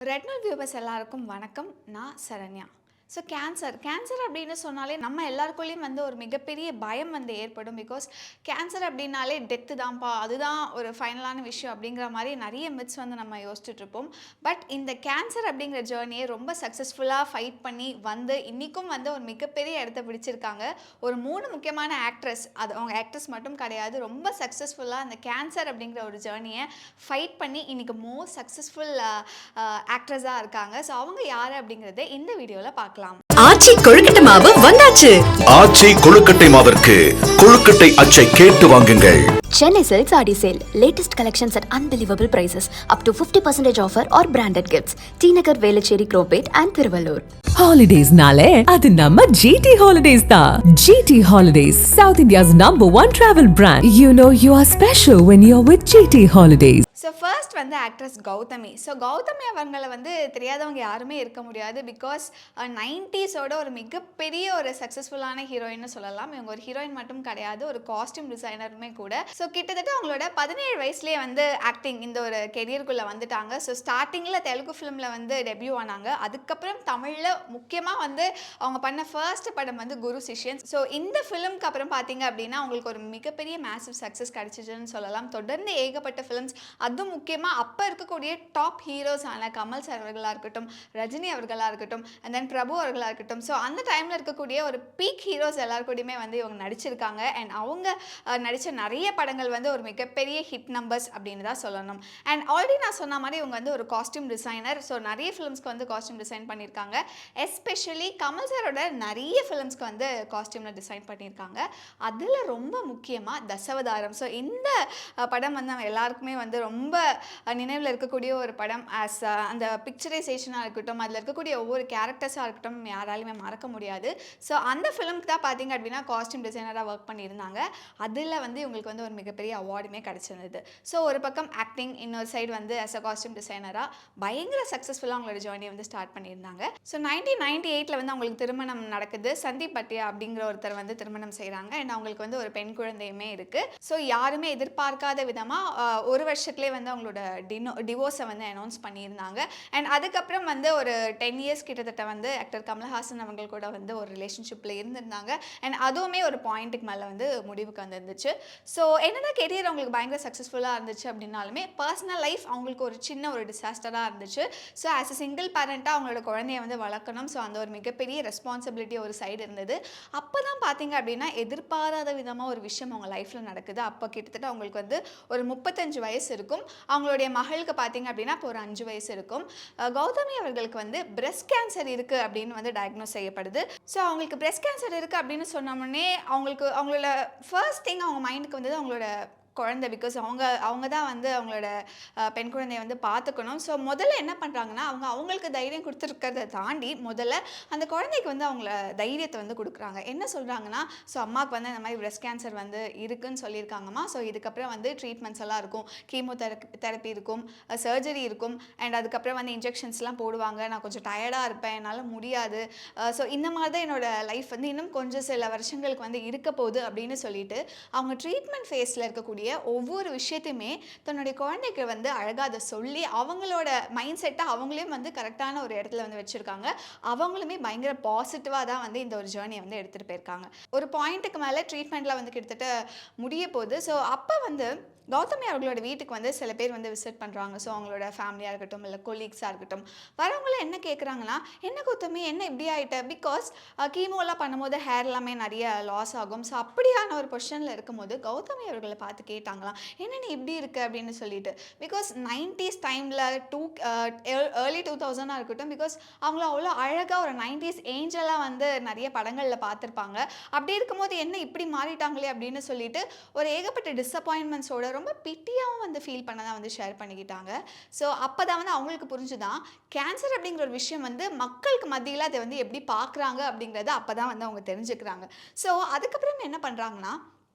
ரெட்னல் viewers எல்லாருக்கும் வணக்கம். நான் சரண்யா. ஸோ கேன்சர் அப்படின்னு சொன்னாலே நம்ம எல்லாருக்குள்ளேயும் வந்து ஒரு மிகப்பெரிய பயம் வந்து ஏற்படும். பிகாஸ் கேன்சர் அப்படின்னாலே டெத்து தான்ப்பா, அதுதான் ஒரு ஃபைனலான விஷயம் அப்படிங்கிற மாதிரி நிறைய மித்ஸ் வந்து நம்ம யோசிச்சுட்டு இருப்போம். பட் இந்த கேன்சர் அப்படிங்கிற ஜேர்னியை ரொம்ப சக்ஸஸ்ஃபுல்லாக ஃபைட் பண்ணி வந்து இன்றைக்கும் வந்து ஒரு மிகப்பெரிய இடத்த பிடிச்சிருக்காங்க. ஒரு 3 முக்கியமான ஆக்ட்ரஸ், அது அவங்க ஆக்ட்ரஸ் மட்டும் கிடையாது, ரொம்ப சக்ஸஸ்ஃபுல்லாக அந்த கேன்சர் அப்படிங்கிற ஒரு ஜேர்னியை ஃபைட் பண்ணி இன்றைக்கி மோஸ்ட் சக்ஸஸ்ஃபுல் ஆக்ட்ரஸாக இருக்காங்க. ஸோ அவங்க யார் அப்படிங்கிறத இந்த வீடியோவில் பார்க்கலாம். ஆச்சி கொழுக்கட்டை மாவு வந்தாச்சு. ஆச்சி கொழுக்கட்டை மாவிற்கு கொழுக்கட்டை அச்சை கேட்டு வாங்குங்கள். Chennai Silk Saree Sale. Latest collections at unbelievable prices. Up to 50% offer or branded gifts. T Nagar, Velachery, Cropate and Thiruvallur. Holidays nale adu namma GT Holidays da. GT Holidays, South India's #1 travel brand. You know you are special when you're with GT Holidays. So first வந்து actress Gautami. So Gautami அவங்களை வந்து தெரியாதவங்க யாருமே இருக்க முடியாது. Because 90ஸோட ஒரு மிகப்பெரிய ஒரு சக்ஸஸ்ஃபுல்லான ஹீரோயின்னு சொல்லலாம். இவங்க ஒரு ஹீரோயின் மட்டும் கிடையாது, ஒரு காஸ்டியூம் டிசைனருமே கூட. ஸோ கிட்டத்தட்ட அவங்களோட 17 வயசுலேயே வந்து ஆக்டிங் இந்த ஒரு கெரியருக்குள்ளே வந்துட்டாங்க. ஸோ ஸ்டார்டிங்கில் தெலுங்கு ஃபிலிமில் வந்து டெபியூ ஆனாங்க. அதுக்கப்புறம் தமிழில் முக்கியமாக வந்து அவங்க பண்ண ஃபர்ஸ்ட் படம் வந்து குரு சிஷ்யன். ஸோ இந்த ஃபிலிம்க்கு அப்புறம் பார்த்தீங்க அப்படின்னா அவங்களுக்கு ஒரு மிகப்பெரிய மேசிவ் சக்ஸஸ் கிடச்சிச்சுன்னு சொல்லலாம். தொடர்ந்து ஏகப்பட்ட ஃபிலிம்ஸ், அதுவும் முக்கியமாக அப்போ இருக்கக்கூடிய டாப் ஹீரோஸான கமல் சார் அவர்களாக இருக்கட்டும், ரஜினி அவர்களாக இருக்கட்டும், அண்ட் தென் பிரபு அவர்களாக இருக்கட்டும். ஸோ அந்த டைமில் இருக்கக்கூடிய ஒரு பீக் ஹீரோஸ் எல்லாருக்கூடயுமே வந்து இவங்க நடிச்சிருக்காங்க. அண்ட் அவங்க நடித்த நிறைய படங்கள் வந்து ஒரு மிகப்பெரிய ஹிட் நம்பர்ஸ் அப்படின்னு தான் சொல்லணும். அண்ட் ஆல்ரெடி நான் சொன்ன மாதிரி இவங்க வந்து ஒரு காஸ்டியூம் டிசைனர். ஸோ நிறைய ஃபிலிம்ஸ்க்கு வந்து காஸ்டியூம் டிசைன் பண்ணியிருக்காங்க. எஸ்பெஷலி கமல் சாரோட நிறைய ஃபிலிம்ஸ்க்கு வந்து காஸ்டியூமில் டிசைன் பண்ணியிருக்காங்க. அதில் ரொம்ப முக்கியமாக தசவதாரம். ஸோ இந்த படம் வந்து நம்ம எல்லாருக்குமே வந்து ரொம்ப நினைவில் இருக்கக்கூடிய ஒரு படம். அந்த பிக்சரைசேஷனாக இருக்கட்டும், அதில் இருக்கக்கூடிய ஒவ்வொரு கேரக்டர்ஸாக இருக்கட்டும் யாராலுமே மறக்க முடியாது. ஸோ அந்த ஃபிலிம்க்கு தான் பார்த்தீங்க அப்படின்னா காஸ்டியூம் டிசைனராக ஒர்க் பண்ணியிருந்தாங்க. அதில் வந்து இவங்களுக்கு வந்து ஒரு மிகப்பெரிய அவார்டுமே கிடச்சிருந்தது. ஸோ ஒரு பக்கம் ஆக்டிங், இன்னொரு சைடு வந்து அஸ் அ காஸ்டியூம் டிசைனராக பயங்கர சக்ஸஸ்ஃபுல்லாக அவங்களோட ஜேர்னியை வந்து ஸ்டார்ட் பண்ணியிருந்தாங்க. ஸோ 1998 வந்து அவங்களுக்கு திருமணம் நடக்குது. சந்தீப் பட்டியா அப்படிங்கிற ஒருத்தர் வந்து திருமணம் செய்கிறாங்க. அண்ட் அவங்களுக்கு வந்து ஒரு பெண் குழந்தையுமே இருக்குது. ஸோ யாருமே எதிர்பார்க்காத விதமாக ஒரு வருஷத்துலேயே வந்து அவங்களோட டிவோர்ஸை வந்து அனௌன்ஸ் பண்ணியிருந்தாங்க. அண்ட் அதுக்கப்புறம் வந்து ஒரு 10 இயர்ஸ் கிட்டத்தட்ட வந்து ஆக்டர் கமல்ஹாசன் அவங்கள் கூட வந்து ஒரு ரிலேஷன்ஷிப்பில் இருந்திருந்தாங்க. அண்ட் அதுவுமே ஒரு பாயிண்ட்டுக்கு மேலே வந்து முடிவுக்கு வந்துருந்துச்சு. ஸோ என்னதான் கெரியர் அவங்களுக்கு பயங்கர சக்ஸஸ்ஃபுல்லாக இருந்துச்சு அப்படின்னாலுமே பர்சனல் லைஃப் அவங்களுக்கு ஒரு சின்ன ஒரு டிசாஸ்டராக இருந்துச்சு. ஸோ ஆஸ் அ சிங்கிள் பேரண்ட்டாக அவங்களோட குழந்தைய வந்து வளர்க்கணும். ஸோ அந்த ஒரு மிகப்பெரிய ரெஸ்பான்சிபிலிட்டி ஒரு சைடு இருந்தது. அப்போ தான் பார்த்தீங்க அப்படின்னா எதிர்பாராத விதமாக ஒரு விஷயம் அவங்க லைஃப்பில் நடக்குது. அப்போ கிட்டத்தட்ட அவங்களுக்கு வந்து ஒரு 35 வயசு இருக்கும். அவங்களுடைய மகளுக்கு பார்த்தீங்க அப்படின்னா இப்போ ஒரு 5 வயசு இருக்கும். கௌதமி அவர்களுக்கு வந்து பிரெஸ்ட் கேன்சர் இருக்குது அப்படின்னு வந்து டயக்னோஸ் செய்யப்படுது. ஸோ அவங்களுக்கு பிரெஸ்ட் கேன்சர் இருக்குது அப்படின்னு சொன்னோடனே அவங்களோட ஃபர்ஸ்ட் திங் அவங்க மைண்டுக்கு வந்தது அவங்களோட குழந்தை. பிகாஸ் அவங்க தான் வந்து அவங்களோட பெண் குழந்தைய வந்து பார்த்துக்கணும். ஸோ முதல்ல என்ன பண்ணுறாங்கன்னா அவங்களுக்கு தைரியம் கொடுத்துருக்கிறத தாண்டி முதல்ல அந்த குழந்தைக்கு வந்து அவங்கள தைரியத்தை வந்து கொடுக்குறாங்க. என்ன சொல்கிறாங்கன்னா, ஸோ அம்மாவுக்கு வந்து இந்த மாதிரி பிரெஸ்ட் கேன்சர் வந்து இருக்குதுன்னு சொல்லியிருக்காங்கம்மா. ஸோ இதுக்கப்புறம் வந்து ட்ரீட்மெண்ட்ஸ் எல்லாம் இருக்கும், கீமோதெரப்பி இருக்கும், சர்ஜரி இருக்கும், அண்ட் அதுக்கப்புறம் வந்து இன்ஜெக்ஷன்ஸ்லாம் போடுவாங்க. நான் கொஞ்சம் டயர்டாக இருப்பேன், என்னால் முடியாது. ஸோ இந்த மாதிரி தான் என்னோடய லைஃப் வந்து இன்னும் கொஞ்சம் சில வருஷங்களுக்கு வந்து இருக்க போகுது அப்படின்னு சொல்லிட்டு அவங்க ட்ரீட்மெண்ட் ஃபேஸில் இருக்கக்கூடிய ஒவ்வொரு விஷயத்தையுமே தன்னுடைய குழந்தைக்கு வந்து அழகாக அதை சொல்லி அவங்களோட மைண்ட் செட்டை அவங்களையும் வந்து கரெக்டான ஒரு இடத்துல வந்து வச்சுருக்காங்க. அவங்களுமே பயங்கர பாசிட்டிவாக தான் வந்து இந்த ஒரு ஜேர்னியை வந்து எடுத்துகிட்டு போயிருக்காங்க. ஒரு பாயிண்ட்டுக்கு மேலே ட்ரீட்மெண்ட்டில் வந்து கிட்டத்தட்ட முடிய போகுது. ஸோ அப்போ வந்து கௌதமி அவர்களோட வீட்டுக்கு வந்து சில பேர் வந்து விசிட் பண்ணுறாங்க. ஸோ அவங்களோட ஃபேமிலியாக இருக்கட்டும், இல்லை கொலீக்ஸாக இருக்கட்டும், வரவங்களும் என்ன கேட்குறாங்கன்னா, என்ன கௌதமி என்ன இப்படி ஆகிட்ட? பிகாஸ் கீமோலாம் பண்ணும்போது ஹேர் எல்லாமே நிறைய லாஸ் ஆகும். ஸோ அப்படியான ஒரு பொசிஷனில் இருக்கும்போது கௌதமி அவர்களை பார்த்து கேட்டாங்களாம், என்ன நீ இப்படி இருக்கு அப்படின்னு சொல்லிட்டு. பிகாஸ் 90s டைமில் ஏர்லி 2000 இருக்கட்டும், பிகாஸ் அவங்கள அவ்வளோ அழகாக ஒரு 90s ஏஞ்சலாக வந்து நிறைய படங்களில் பார்த்துருப்பாங்க. அப்படி இருக்கும்போது என்ன இப்படி மாறிட்டாங்களே அப்படின்னு சொல்லிட்டு ஒரு ஏகப்பட்ட டிஸப்பாயின்மெண்ட்ஸோட ரொம்ப பிட்டியாகவும் வந்து ஃபீல் பண்ணதான் வந்து ஷேர் பண்ணிக்கிட்டாங்க. ஸோ அப்போ தான் வந்து அவங்களுக்கு புரிஞ்சுதான் கேன்சர் அப்படிங்கிற ஒரு விஷயம் வந்து மக்களுக்கு மத்தியில் அதை வந்து எப்படி பார்க்குறாங்க அப்படிங்கிறத அப்போ தான் வந்து அவங்க தெரிஞ்சுக்கிறாங்க. ஸோ அதுக்கப்புறம் என்ன பண்ணுறாங்கன்னா,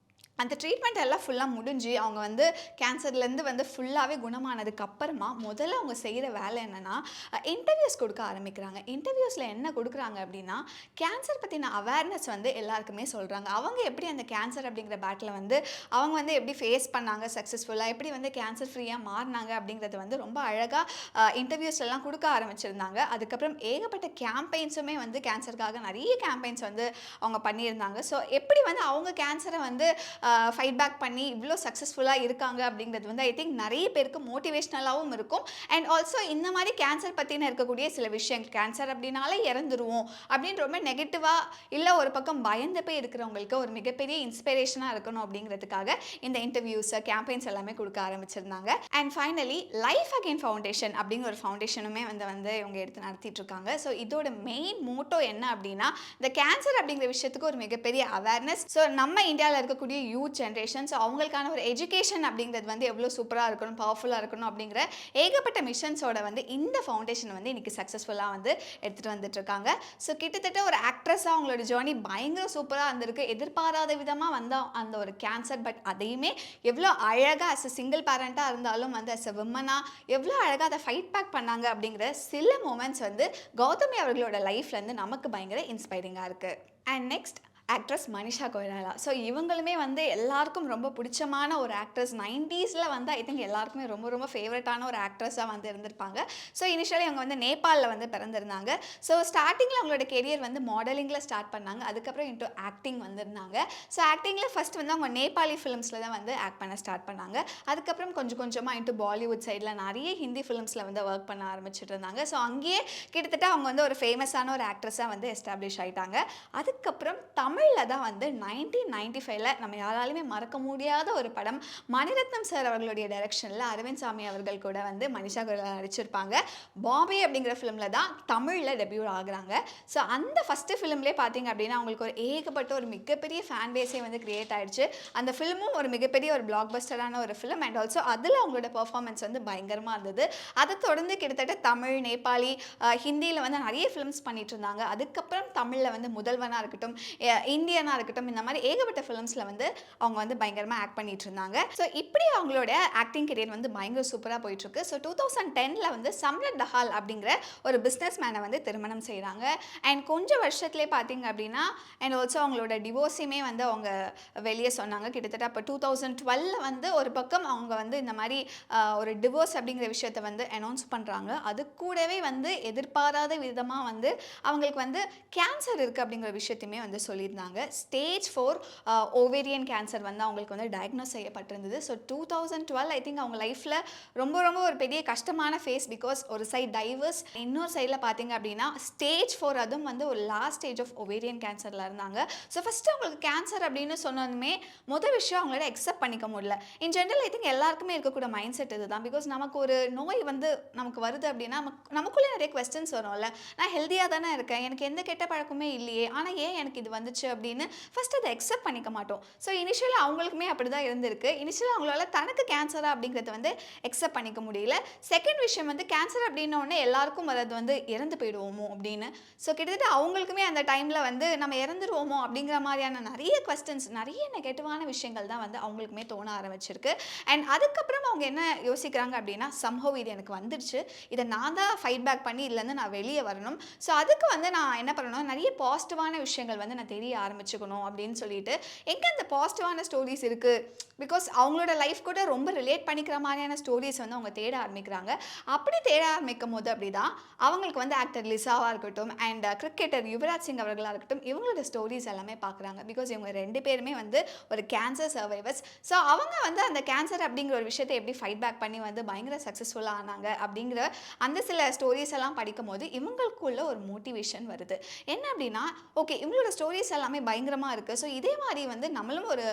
அந்த ட்ரீட்மெண்ட் எல்லாம் ஃபுல்லாக முடிஞ்சு அவங்க வந்து கேன்சர்லேருந்து வந்து ஃபுல்லாகவே குணமானதுக்கு அப்புறமா முதல்ல அவங்க செய்கிற வேலை என்னென்னா இன்டர்வியூஸ் கொடுக்க ஆரம்பிக்கிறாங்க. இன்டர்வியூஸில் என்ன கொடுக்குறாங்க அப்படின்னா கேன்சர் பற்றின அவேர்னஸ் வந்து எல்லாருக்குமே சொல்கிறாங்க. அவங்க எப்படி அந்த கேன்சர் அப்படிங்கிற பேட்டில் வந்து அவங்க வந்து எப்படி ஃபேஸ் பண்ணாங்க சக்ஸஸ்ஃபுல்லாக, எப்படி வந்து கேன்சர் ஃப்ரீயாக மாறினாங்க அப்படிங்கிறது வந்து ரொம்ப அழகாக இன்டர்வியூஸ்லாம் கொடுக்க ஆரம்பிச்சிருந்தாங்க. அதுக்கப்புறம் ஏகப்பட்ட கேம்பெயின்ஸுமே வந்து கேன்சருக்காக நிறைய கேம்பெயின்ஸ் வந்து அவங்க பண்ணியிருந்தாங்க. ஸோ எப்படி வந்து அவங்க கேன்சரை வந்து ஃபைட் பேக் பண்ணி இவ்வளோ சக்ஸஸ்ஃபுல்லாக இருக்காங்க அப்படிங்கிறது வந்து ஐ திங்க் நிறைய பேருக்கு மோட்டிவேஷ்னலாகவும் இருக்கும். அண்ட் ஆல்சோ இந்த மாதிரி கேன்சர் பற்றின இருக்கக்கூடிய சில விஷயங்கள், கேன்சர் அப்படின்னாலே இறந்துருவோம் அப்படின்னு ரொம்ப நெகட்டிவாக இல்லை ஒரு பக்கம் பயந்து போய் இருக்கிறவங்களுக்கு ஒரு மிகப்பெரிய இன்ஸ்பிரேஷனாக இருக்கணும் அப்படிங்கிறதுக்காக இந்த இன்டர்வியூஸ் கேம்பெயின்ஸ் எல்லாமே கொடுக்க ஆரம்பிச்சிருந்தாங்க. And finally life again foundation அப்படிங்கிற ஒரு ஃபவுண்டேஷனுமே வந்து இவங்க எடுத்து நடத்திட்டு இருக்காங்க. ஸோ இதோட மெயின் மோட்டோ என்ன அப்படின்னா இந்த கேன்சர் அப்படிங்கிற விஷயத்துக்கு ஒரு மிகப்பெரிய அவேர்னஸ். ஸோ நம்ம இந்தியாவில் இருக்கக்கூடிய யூத் ஜென்ரேஷன், ஸோ அவங்களுக்கான ஒரு எஜுகேஷன் அப்படிங்கிறது வந்து எவ்வளோ சூப்பராக இருக்கணும், பவர்ஃபுல்லாக இருக்கணும் அப்படிங்கிற ஏகப்பட்ட மிஷன்ஸோட வந்து இந்த ஃபவுண்டேஷன் வந்து இன்றைக்கி சக்ஸஸ்ஃபுல்லாக வந்து எடுத்துகிட்டு வந்துட்டு இருக்காங்க. ஸோ கிட்டத்தட்ட ஒரு ஆக்ட்ரஸாக அவங்களோட ஜேர்னி பயங்கர சூப்பராக இருந்திருக்கு. எதிர்பாராத விதமாக வந்த அந்த ஒரு கேன்சர், பட் அதையுமே எவ்வளோ அழகாக அஸ் அ சிங்கிள் பேரண்ட்டாக இருந்தாலும் வந்து அஸ் அ விமனாக எவ்வளோ அழகாக அதை ஃபைட் பேக் பண்ணாங்க அப்படிங்கிற சில மூமெண்ட்ஸ் வந்து கௌதமி அவர்களோட லைஃப்லேருந்து நமக்கு பயங்கர இன்ஸ்பைரிங்காக இருக்குது. And next actress Manisha Koirala. So இவங்களுமே வந்து எல்லாருக்கும் ரொம்ப பிடிச்சமான ஒரு ஆக்ட்ரஸ். 90s வந்து ஐ திங்க் எல்லாருக்குமே ரொம்ப ரொம்ப ஃபேவரட்டான ஒரு ஆக்ட்ரஸாக வந்து இருந்திருப்பாங்க. ஸோ இனிஷியலி அவங்க வந்து நேபாளில் வந்து பிறந்திருந்தாங்க. ஸோ ஸ்டார்டிங்கில் அவங்களோட கெரியர் வந்து மாடலிங்கில் ஸ்டார்ட் பண்ணாங்க. அதுக்கப்புறம் இன்ட்டு ஆக்டிங் வந்திருந்தாங்க. ஸோ ஆக்டிங்கில் ஃபஸ்ட் வந்து அவங்க நேபாளி ஃபிலிம்ஸில் தான் வந்து ஆக்ட் பண்ண ஸ்டார்ட் பண்ணாங்க. அதுக்கப்புறம் கொஞ்சம் கொஞ்சமாக இன்ட்டு பாலிவுட் சைடில் நிறைய ஹிந்தி ஃபிலிம்ஸில் வந்து ஒர்க் பண்ண ஆரம்பிச்சுட்டு இருந்தாங்க. ஸோ அங்கேயே கிட்டத்தட்ட அவங்க வந்து ஒரு ஃபேமஸான ஒரு ஆக்ட்ரஸாக வந்து எஸ்டாப்ளிஷ் ஆகிட்டாங்க. அதுக்கப்புறம் தமிழில் தான் வந்து 1995 நம்ம யாராலுமே மறக்க முடியாத ஒரு படம், மணிரத்னம் சார் அவர்களுடைய டைரக்ஷனில் அரவிந்த் சாமி அவர்கள் கூட வந்து மனிஷா கொய்ராலா நடிச்சிருப்பாங்க. பாம்பே அப்படிங்கிற ஃபிலிமில் தான் தமிழில் டெபியூ ஆகுறாங்க. ஸோ அந்த ஃபஸ்ட்டு ஃபிலிம்லேயே பார்த்தீங்க அப்படின்னா அவங்களுக்கு ஒரு ஏகப்பட்ட ஒரு மிகப்பெரிய ஃபேன் பேஸே வந்து கிரியேட் ஆகிடுச்சு. அந்த ஃபிலிமும் ஒரு மிகப்பெரிய ஒரு பிளாக் பஸ்டரான ஒரு ஃபிலிம். அண்ட் ஆல்சோ அதில் அவங்களோட பெர்ஃபார்மன்ஸ் வந்து பயங்கரமாக இருந்தது. அதை தொடர்ந்து கிட்டத்தட்ட தமிழ், நேபாளி, ஹிந்தியில் வந்து நிறைய ஃபிலிம்ஸ் பண்ணிட்டு இருந்தாங்க. அதுக்கப்புறம் தமிழில் வந்து முதல்வனாக இருக்கட்டும், இந்தியனாக இருக்கட்டும், இந்த மாதிரி ஏகப்பட்ட ஃபிலிம்ஸில் வந்து அவங்க வந்து பயங்கரமாக ஆக்ட் பண்ணிட்டு இருந்தாங்க. ஸோ இப்படி அவங்களோட ஆக்டிங் கெரியர் வந்து பயங்கர சூப்பராக போயிட்டுருக்கு. ஸோ 2010 வந்து சம்ரத் தஹால் அப்படிங்கிற ஒரு பிஸ்னஸ் மேனை வந்து திருமணம் செய்கிறாங்க. அண்ட் கொஞ்சம் வருஷத்துலேயே பார்த்தீங்க அப்படின்னா அண்ட் ஆல்சோ அவங்களோட டிவோர்ஸையுமே வந்து அவங்க வெளியே சொன்னாங்க. கிட்டத்தட்ட அப்போ 2012 வந்து ஒரு பக்கம் அவங்க வந்து இந்த மாதிரி ஒரு டிவோர்ஸ் அப்படிங்கிற விஷயத்தை வந்து அனௌன்ஸ் பண்ணுறாங்க. அது கூடவே வந்து எதிர்பாராத விதமாக வந்து அவங்களுக்கு வந்து கேன்சர் இருக்குது அப்படிங்கிற விஷயத்தையுமே வந்து சொல்லியிருந்தாங்க. ஸ்டேஜ் 4 ஓவேரியன் கேன்சர் வந்து அவங்களுக்கு வந்து டயக்னோஸ் செய்யப்பட்டிருந்தது. ஸோ 2012 ஐ திங்க் அவங்க லைஃப்பில் ரொம்ப ரொம்ப ஒரு பெரிய கஷ்டமான ஃபேஸ். பிகாஸ் ஒரு சைட் டைவர்ஸ், இன்னொரு சைடில் பார்த்தீங்க அப்படின்னா ஸ்டேஜ் 4, அதுவும் வந்து ஒரு லாஸ்ட் ஸ்டேஜ் ஆஃப் ஓவேரியன் கேன்சரில் இருந்தாங்க. ஸோ ஃபஸ்ட்டு அவங்களுக்கு கேன்சர் அப்படின்னு சொன்னதுமே முதல் விஷயம் அவங்களோட அக்செப்ட் பண்ணிக்க முடியல. இன் ஜென்ரல் ஐ திங்க் எல்லாருக்குமே இருக்கக்கூடிய மைண்ட் செட் இதுதான். பிகாஸ் நமக்கு ஒரு நோய் வந்து நமக்கு வருது அப்படின்னா நமக்குள்ளே நிறைய கொஸ்டின்ஸ் வரும்ல. நான் ஹெல்த்தியாக தானே இருக்கேன், எனக்கு எந்த கெட்ட பழக்கமே இல்லையே, ஆனால் ஏன் எனக்கு இது வந்துச்சு அப்படின்னு ஃபஸ்ட் அதை அக்செப்ட் பண்ணிக்க மாட்டோம். ஸோ இனிஷியலாக அவங்களுக்குமே அப்படி தான் இருந்திருக்கு. இனிஷியலாக அவங்களால தனக்கு கேன்சரா அப்படிங்கிறத வந்து அக்செப்ட் பண்ணிக்க முடியல. செகண்ட் விஷயம் வந்து கேன்சர் அப்படின்னோடனே எல்லாருக்கும் வர்றது வந்து இறந்து போயிடுவோமோ அப்படின்னு. ஸோ கிட்டத்தட்ட அவங்களுக்குமே அந்த டைமில் வந்து நம்ம இறந்துருவோமோ அப்படிங்கிற மாதிரியான நிறைய கொஸ்டின்ஸ், நிறைய நெகட்டிவான விஷயங்கள் தான் வந்து அவங்களுக்குமே தோண ஆரம்பிச்சிருக்கு. அண்ட் அதுக்கப்புறம் அவங்க என்ன யோசிக்கிறாங்க அப்படின்னா சம்ஹவ் இது எனக்கு வந்துடுச்சு, இதை நான் தான் ஃபைட் பேக் பண்ணி இதுலேருந்து நான் வெளியே வரணும். ஸோ அதுக்கு வந்து நான் என்ன பண்ணணும், நிறைய பாசிட்டிவான விஷயங்கள் வந்து நான் தெரிய ஆரம்பிச்சுக்கணும் அப்படின்னு சொல்லிட்டு எங்கே அந்த பாசிட்டிவான ஸ்டோரிஸ் இருக்குது, பிகாஸ் அவங்களோட லைஃப் கூட ரொம்ப ரிலேட் பண்ணிக்கிற மாதிரியான ஸ்டோரிஸ் வந்து அவங்க தேட ஆரம்பிக்கிறாங்க. அப்படி தேட ஆரம்பிக்கும் போது அப்படி தான் அவங்களுக்கு வந்து ஆக்டர் லிசாவாக இருக்கட்டும் அண்ட் கிரிக்கெட்டர் யுவராஜ் சிங் அவர்களாக இருக்கட்டும், இவங்களோட ஸ்டோரிஸ் எல்லாமே பார்க்குறாங்க. பிகாஸ் இவங்க 2 பேருமே வந்து ஒரு கேன்சர் சர்வைவர்ஸ். ஸோ அவங்க வந்து அந்த கேன்சர் அப்படிங்கிற ஒரு விஷயத்தை எப்படி ஃபைட் பேக் பண்ணி வந்து பயங்கர சக்ஸஸ்ஃபுல்லாக ஆனாங்க அப்படிங்கிற அந்த சில ஸ்டோரிஸ் எல்லாம் படிக்கும் போது இவங்களுக்குள்ள ஒரு மோட்டிவேஷன் வருது. என்ன அப்படின்னா ஓகே இவங்களோட ஸ்டோரிஸ் எல்லாமே பயங்கரமாக இருக்குது. ஸோ இதே மாதிரி வந்து நம்மளும் ஒரு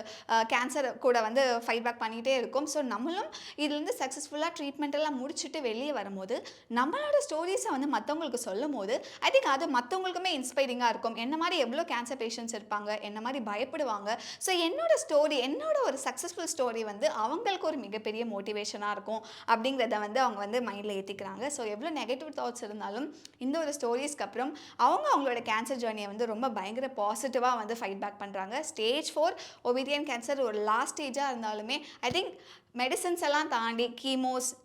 கேன்சர் கூட வந்து ஃபைட் பேக் பண்ணிகிட்டே இருக்கோம். ஸோ நம்மளும் இதுலேருந்து சக்ஸஸ்ஃபுல்லாக ட்ரீட்மெண்ட் எல்லாம் முடிச்சுட்டு வெளியே வரும்போது நம்மளோட ஸ்டோரிஸை வந்து மற்றவங்களுக்கு சொல்லும் போது ஐ திங்க் அது மற்றவங்களுக்குமே இன்ஸ்பைரிங்காக இருக்கும். என்ன மாதிரி எவ்வளோ கேன்சர் பேஷண்ட்ஸ் இருப்பாங்க, என்ன மாதிரி பயப்படுவாங்க. ஸோ என்னோட ஸ்டோரி, என்னோட ஒரு சக்ஸஸ்ஃபுல் ஸ்டோரி வந்து அவங்களுக்கு ஒரு மிகப்பெரிய மோட்டிவேஷனாக இருக்கும் அப்படிங்கிறத வந்து அவங்க வந்து மைண்டில் ஏற்றிக்கிறாங்க. ஸோ எவ்வளோ நெகட்டிவ் தாட்ஸ் இருந்தாலும் இந்த ஒரு ஸ்டோரிஸ்க்கு அப்புறம் அவங்களோட கேன்சர் ஜேர்னியை வந்து ரொம்ப பயங்கர பாசிட்டிவ் பாசிட்டிவாக வந்து ஃபைட் பேக் பண்ணுறாங்க. ஸ்டேஜ் 4 ஒவேரியன் கேன்சர் ஒரு லாஸ்ட் ஸ்டேஜாக இருந்தாலுமே ஐ திங்க் மெடிசன்ஸ் எல்லாம் தாண்டி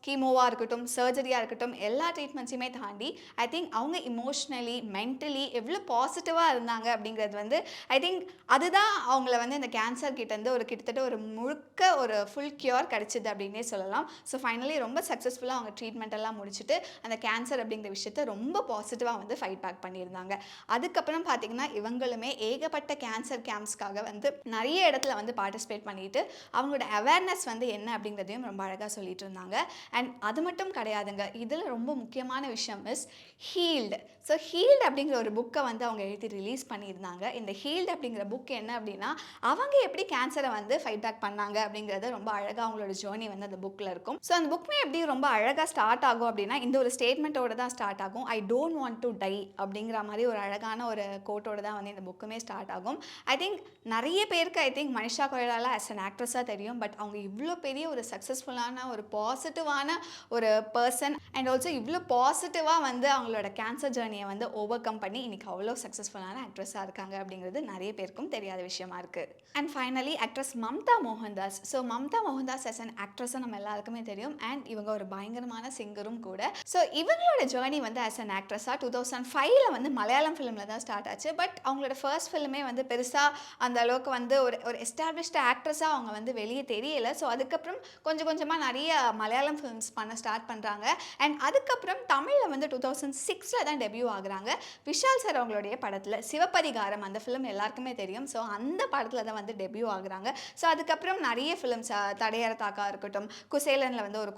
கீமோவாக இருக்கட்டும், சர்ஜரியாக இருக்கட்டும், எல்லா ட்ரீட்மெண்ட்ஸுமே தாண்டி ஐ திங்க் அவங்க இமோஷ்னலி மென்டலி எவ்வளோ பாசிட்டிவாக இருந்தாங்க அப்படிங்கிறது வந்து ஐ திங்க் அதுதான் அவங்கள வந்து இந்த கேன்சர் கிட்டேருந்து ஒரு கிட்டத்தட்ட ஒரு முழுக்க ஒரு ஃபுல் க்யூர் கிடச்சிது அப்படின்னே சொல்லலாம். ஸோ ஃபைனலி ரொம்ப சக்ஸஸ்ஃபுல்லாக அவங்க ட்ரீட்மெண்ட் எல்லாம் முடிச்சுட்டு அந்த கேன்சர் அப்படிங்கிற விஷயத்த ரொம்ப பாசிட்டிவாக வந்து ஃபைட் பேக் பண்ணியிருந்தாங்க. அதுக்கப்புறம் பார்த்தீங்கன்னா இவங்களுமே ஏகப்பட்ட கேன்சர் கேம்ப்ஸ்க்காக வந்து நிறைய இடத்துல வந்து பார்ட்டிசிபேட் பண்ணிட்டு அவங்களோட அவேர்னஸ் வந்து என்ன அப்படிங்கிறதையும் ரொம்ப அழகாக சொல்லிட்டு இருந்தாங்க. அண்ட் அது மட்டும் கிடையாதுங்க, இதில் ரொம்ப முக்கியமான விஷயம் இஸ் ஹீல்டு. ஸோ ஹீல்டு அப்படிங்கிற ஒரு புக்கை வந்து அவங்க எழுதி ரிலீஸ் பண்ணியிருந்தாங்க. இந்த ஹீல்டு அப்படிங்கிற புக் என்ன அப்படின்னா அவங்க எப்படி கேன்சரை வந்து ஃபைட் பேக் பண்ணாங்க அப்படிங்கிறத ரொம்ப அழகாக அவங்களோட ஜேர்னி வந்து அந்த புக்கில் இருக்கும். ஸோ அந்த புக்குமே எப்படி ரொம்ப அழகாக ஸ்டார்ட் ஆகும் அப்படின்னா இந்த ஒரு ஸ்டேட்மெண்ட்டோட தான் ஸ்டார்ட் ஆகும். I don't want to tie அப்படிங்கிற மாதிரி ஒரு அழகான ஒரு கோட்டோட தான் வந்து இந்த புக்குமே ஸ்டார்ட் ஆகும். ஐ திங்க் நிறைய பேருக்கு I think Manisha Koirala as an ஆக்ட்ரஸாக தெரியும். பட் அவங்க இவ்வளோ பெரிய ஒரு சக்ஸஸ்ஃபுல்லான ஒரு பாசிட்டிவான ஒரு பர்சன் அண்ட் ஆல்சோ இவ்வளோ பாசிட்டிவாக வந்து அவங்களோட கேன்சர் ஜேர்னியை வந்து ஓவர் கம் பண்ணி இன்னைக்கு அவ்வளோ சக்ஸஸ்ஃபுல்லான ஆக்ட்ரஸாக இருக்காங்க அப்படிங்கிறது நிறைய பேருக்கும் தெரியாத விஷயமா இருக்குது. And finally actress Mamta Mohandas. So Mamta Mohandas as an ஆக்ட்ரஸாக நம்ம எல்லாருக்குமே தெரியும். அண்ட் இவங்க ஒரு பயங்கரமான சிங்கரும் கூட. ஸோ இவங்களோட ஜேர்னி வந்து ஆஸ் அன் ஆக்ட்ரஸாக 2005 வந்து மலையாளம் ஃபிலிமில் தான் ஸ்டார்ட் ஆச்சு. பட் அவங்களோட ஃபர்ஸ்ட் ஃபிலிமே வந்து பெருசாக அந்த அளவுக்கு வந்து ஒரு எஸ்டாப்ளிஷ்டு ஆக்ட்ரஸாக அவங்க வந்து வெளியே தெரியலை. ஸோ அதுக்கப்புறம் கொஞ்சம் கொஞ்சமாக நிறைய மலையாளம் ஃபிலிம்ஸ் பண்ண ஸ்டார்ட் பண்ணுறாங்க. அண்ட் அதுக்கப்புறம் தமிழில் வந்து 2006 தான் டெபியூ ஆகுறாங்க. விஷால் சார் அவங்களுடைய படத்தில் சிவப்பதிகாரம் அந்த ஃபிலிம் எல்லாருக்குமே தெரியும். ஸோ அந்த படத்தில் தான் வந்து டெபியூ ஆகுறாங்க. ஸோ அதுக்கப்புறம் நிறைய ஃபிலிம்ஸ் தடையற தாக்கா இருக்கட்டும், குசேலனில் வந்து ஒரு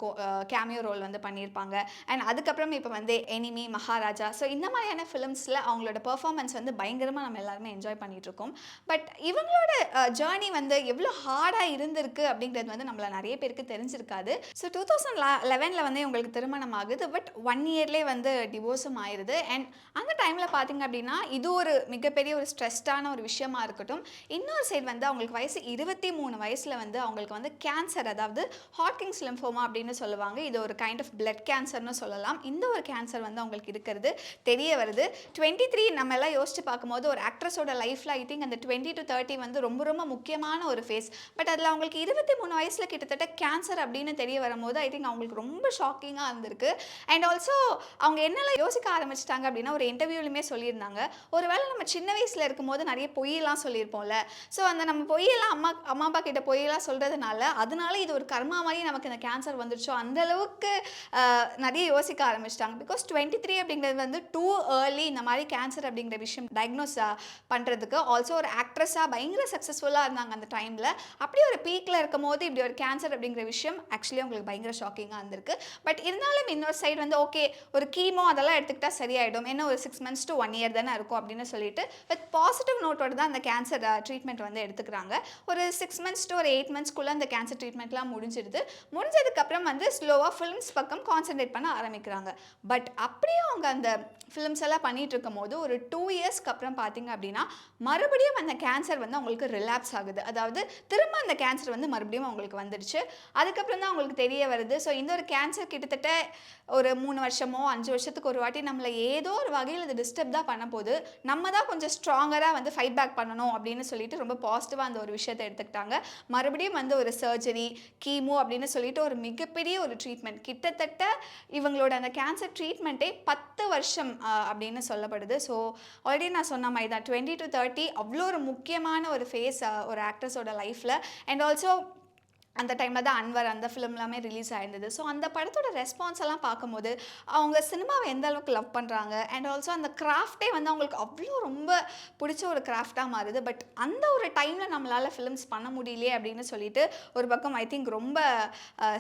கேமியோ ரோல் வந்து பண்ணியிருப்பாங்க. அண்ட் அதுக்கப்புறம் இப்போ வந்து எனிமி, மகாராஜா, ஸோ இந்த மாதிரியான ஃபிலிம்ஸில் அவங்களோட பெர்ஃபார்மன்ஸ் வந்து பயங்கரமாக நம்ம எல்லாருமே என்ஜாய் பண்ணிகிட்ருக்கோம். பட் இவங்களோட ஜேர்னி வந்து எவ்வளோ ஹார்டாக இருந்திருக்கு அப்படிங்கிறது வந்து நம்மள நிறைய பேருக்கு தெரிஞ்சிருக்காது. ஸோ 2011 வந்து இவங்களுக்கு திருமணம் ஆகுது. பட் 1 இயர்லேயே வந்து டிவோர்ஸும் ஆயிடுது. அண்ட் அந்த டைமில் பார்த்தீங்க அப்படின்னா இது ஒரு மிகப்பெரிய ஒரு ஸ்ட்ரெஸ்டான ஒரு விஷயமா இருக்கட்டும். இன்னொரு சைடு வந்து அவங்களுக்கு வயசு 23 வயசில் வந்து அவங்களுக்கு வந்து கேன்சர், அதாவது ஹாட்கின்ஸ் லிம்போமா அப்படின்னு சொல்லுவாங்க. இது ஒரு கைண்ட் ஆஃப் பிளட் கேன்சர்னு சொல்லலாம். இந்த ஒரு கேன்சர் வந்து அவங்களுக்கு இருக்கிறது தெரிய வருது. 23 நம்ம எல்லாம் யோசிச்சு பார்க்கும்போது ஒரு ஆக்ட்ரஸோட லைஃப்பில் ஐ திங்க் அந்த 20 to 30 வந்து ரொம்ப ரொம்ப முக்கியமான ஒரு ஃபேஸ். பட் அதில் அவங்களுக்கு 23 வயசில் கிட்டத்தட்ட கேன்சர் அப்படின்னு தெரிய வரும்போது ஐ திங்க் அவங்களுக்கு ரொம்ப ஷாக்கிங்காக இருந்திருக்கு. அண்ட் ஆல்சோ அவங்க என்னெல்லாம் யோசிக்க ஆரம்பிச்சிட்டாங்க அப்படின்னா ஒரு இன்டர்வியூலையுமே சொல்லியிருந்தாங்க, ஒருவேளை நம்ம சின்ன வயசில் இருக்கும்போது நிறைய பொய்யெல்லாம் சொல்லியிருப்போம்ல. ஸோ அந்த நம்ம பொய்யெல்லாம் அம்மா அப்பா கிட்ட பொய்யெல்லாம் சொல்கிறதுனால அதனால இது ஒரு கர்மா மாதிரி நமக்கு இந்த கேன்சர் வந்துருச்சோ அந்த அளவுக்கு நிறைய யோசிக்க ஆரம்பிச்சிட்டாங்க. பிகாஸ் 23 அப்படிங்கிறது வந்து டூ ஏர்லி இந்த மாதிரி கேன்சர் அப்படிங்கிற விஷயம் டயக்னோஸ் பண்ணுறதுக்கு. ஆல்சோ ஒரு ஆக்ட்ரஸாக பயங்கர சக்ஸஸ்ஃபுல்லாக இருந்தாங்க அந்த டைமில். அப்படியே ஒரு பீக்கில் இருக்கும் போது இப்படி ஒரு கேன்சர் அப்படிங்கிற விஷயம் ஆக்சுவலி உங்களுக்கு பயங்கர ஷாக்கிங்காக இருந்திருக்கு. பட் இருந்தாலும் இன்னொரு சைடு வந்து ஓகே ஒரு கீமோ அதெல்லாம் எடுத்துக்கிட்டால் சரியாயிடும், என்ன ஒரு 6 months to 1 year தானே இருக்கும் அப்படின்னு சொல்லிட்டு வித் பாசிட்டிவ் நோட்டோடு தான் அந்த கேன்சர் ட்ரீட்மெண்ட் வந்து எடுத்துக்கிறாங்க. ஒரு 6 months to ஒரு 8 monthsக்குள்ளே அந்த கேன்சர் ட்ரீட்மெண்ட்லாம் முடிஞ்சிடுது. முடிஞ்சதுக்கப்புறம் வந்து ஸ்லோவாக ஃபிலிம்ஸ் பக்கம் கான்சன்ட்ரேட் பண்ண ஆரம்பிக்கிறாங்க. பட் அப்படியே அவங்க அந்த ஃபிலிம்ஸ் எல்லாம் பண்ணிகிட்டு இருக்கும் போது ஒரு 2 yearsக்கு அப்புறம் பார்த்தீங்க அப்படின்னா மறுபடியும் அந்த கேன்சர் வந்து அவங்களுக்கு ரிலாப்ஸ் ஆகுது. அதாவது திரும்ப அந்த கேன்சர் வந்து மறுபடியும் அவங்களுக்கு வந்துடுச்சு. அதுக்கப்புறம் தான் அவங்களுக்கு தெரிய வருது. ஸோ இந்த ஒரு கேன்சர் கிட்டத்தட்ட ஒரு 3 வருஷமோ 5 வருஷத்துக்கு ஒரு வாட்டி நம்மளை ஏதோ ஒரு வகையில் அது டிஸ்டர்ப் தான் பண்ண போது, நம்ம தான் கொஞ்சம் ஸ்ட்ராங்கராக வந்து ஃபைட் பேக் பண்ணணும் அப்படின்னு சொல்லிட்டு ரொம்ப பாசிட்டிவாக அந்த ஒரு விஷயத்தை எடுத்துக்கிட்டாங்க. மறுபடியும் வந்து ஒரு சர்ஜரி, கீமோ அப்படின்னு சொல்லிட்டு ஒரு மிகப்பெரிய ஒரு ட்ரீட்மெண்ட், கிட்டத்தட்ட இவங்களோட அந்த கேன்சர் ட்ரீட்மெண்ட்டே 10 வருஷம் அப்படின்னு சொல்லப்படுது. ஸோ ஆல்ரெடி நான் சொன்ன மாதிரி தான் 20 to 30 அவ்வளோ ஒரு முக்கியமான ஒரு ஃபேஸ் ஒரு ஆக்ட்ரஸோட லைஃப்பில். அண்ட் ஆல்சோ அந்த டைமில் தான் அன்வர் அந்த ஃபிலிம்லாமே ரிலீஸ் ஆயிருந்தது. ஸோ அந்த படத்தோட ரெஸ்பான்ஸ் எல்லாம் பார்க்கும்போது அவங்க சினிமாவை எந்த அளவுக்கு லவ் பண்ணுறாங்க அண்ட் ஆல்சோ அந்த கிராஃப்டே வந்து அவங்களுக்கு அவ்வளோ ரொம்ப பிடிச்ச ஒரு கிராஃப்டாக மாறுது. பட் அந்த ஒரு டைமில் நம்மளால் ஃபிலிம்ஸ் பண்ண முடியலையே அப்படின்னு சொல்லிட்டு ஒரு பக்கம் ஐ திங்க் ரொம்ப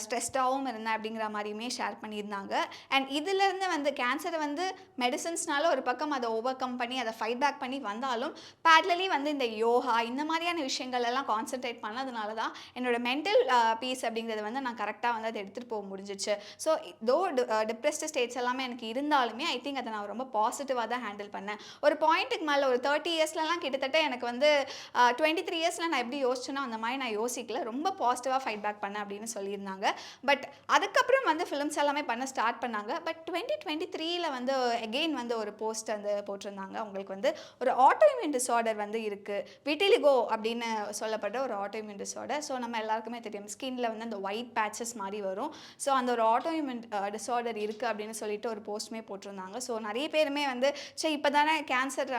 ஸ்ட்ரெஸ்டாகவும் இருந்தேன் அப்படிங்கிற மாதிரியுமே ஷேர் பண்ணியிருந்தாங்க. அண்ட் இதிலேருந்து வந்து கேன்சரை வந்து மெடிசன்ஸ்னால ஒரு பக்கம் அதை ஓவர் கம் பண்ணி அதை ஃபைட் பேக் பண்ணி வந்தாலும் பேரலி வந்து இந்த யோகா இந்த மாதிரியான விஷயங்கள் எல்லாம் கான்சென்ட்ரேட் பண்ணதுனால தான் என்னோட மென்டல் பீஸ் அப்படிங்கிறது வந்து நான் கரெக்டாக வந்து அதை எடுத்துகிட்டு போக முடிஞ்சிச்சு. ஸோ தோ டிப்ரெஸ்டு ஸ்டேட்ஸ் எல்லாமே எனக்கு இருந்தாலுமே ஐ திங்க் அதை நான் ரொம்ப பாசிட்டிவாக தான் ஹேண்டில் பண்ணேன். ஒரு பாயிண்ட்டுக்கு மேலே ஒரு 30 இயர்ஸ்லலாம் கிட்டத்தட்ட எனக்கு வந்து 23 இயர்ஸில் நான் எப்படி யோசிச்சேனோ அந்த மாதிரி நான் யோசிக்கல. ரொம்ப பாசிட்டிவாக ஃபைட் பேக் பண்ணேன் அப்படின்னு சொல்லியிருந்தாங்க. பட் அதுக்கப்புறம் வந்து ஃபிலிம்ஸ் எல்லாமே பண்ண ஸ்டார்ட் பண்ணாங்க. பட் 2023ல் வந்து எகெயின் வந்து ஒரு போஸ்ட் வந்து போட்டிருந்தாங்க. உங்களுக்கு வந்து ஒரு ஆட்டோஇம்யூன் டிஸார்டர் வந்து இருக்குது, விட்டிலிகோ அப்படின்னு சொல்லப்பட்ட ஒரு ஆட்டோஇம்யூன் டிஸார்டர். ஸோ நம்ம எல்லாருக்குமே தெரியும், ஸ்கின்ல வந்து அந்த ஒயிட் பேச்சஸ் மாதிரி வரும். ஸோ அந்த ஒரு ஆட்டோஇம்யூன் டிஸார்டர் இருக்குது அப்படின்னு சொல்லிட்டு ஒரு போஸ்ட்டுமே போட்டிருந்தாங்க. ஸோ நிறைய பேருமே வந்து சரி இப்போ தானே கேன்சர்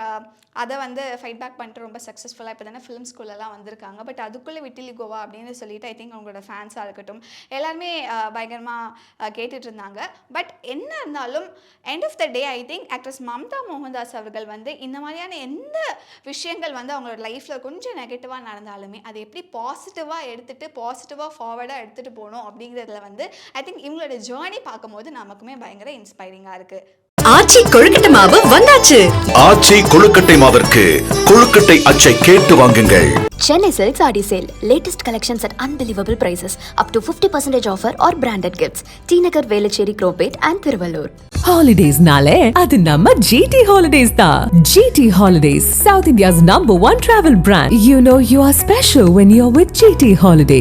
அதை வந்து ஃபைட் பேக் பண்ணிட்டு ரொம்ப சக்ஸஸ்ஃபுல்லாக இப்போ தானே ஃபிலிம் ஸ்கூல்லலாம் வந்திருக்காங்க, பட் அதுக்குள்ளே விட்டிலிகோவா அப்படின்னு சொல்லிட்டு ஐ திங்க் அவங்களோட ஃபேன்ஸாக இருக்கட்டும் எல்லாருமே பயங்கரமாக கேட்டுட்டு இருந்தாங்க. பட் என்ன இருந்தாலும் end of the day I think actress Mamta Mohandas அவர்கள் வந்து இந்த மாதிரியான எந்த விஷயங்கள் வந்து அவங்களோட லைஃப்பில் கொஞ்சம் நெகட்டிவாக நடந்தாலுமே அதை எப்படி பாசிட்டிவாக எடுத்துகிட்டு பாசிட்டிவாக ஃபார்வர்டாக எடுத்துகிட்டு போகணும் அப்படிங்கிறதுல வந்து ஐ திங்க் இவங்களோட ஜேர்னி பார்க்கும்போது நமக்குமே பயங்கர இன்ஸ்பைரிங்காக இருக்குது. ஆச்சி கொழுக்கட்டை மாவு வந்தாச்சு. ஆச்சி கொழுக்கட்டை மாவிற்கு கொழுக்கட்டை அச்சை கேட்டு வாங்குங்கள். Chennai Silk Saree Sale. Latest collections at unbelievable prices. Up to 50% offer or branded gifts. T Nagar, Velachery, Cropate and Thiruvallur. Holidays-nale அது நம்ம GT Holidays தான். GT Holidays, South India's #1 travel brand. You know you are special when you're with GT Holidays.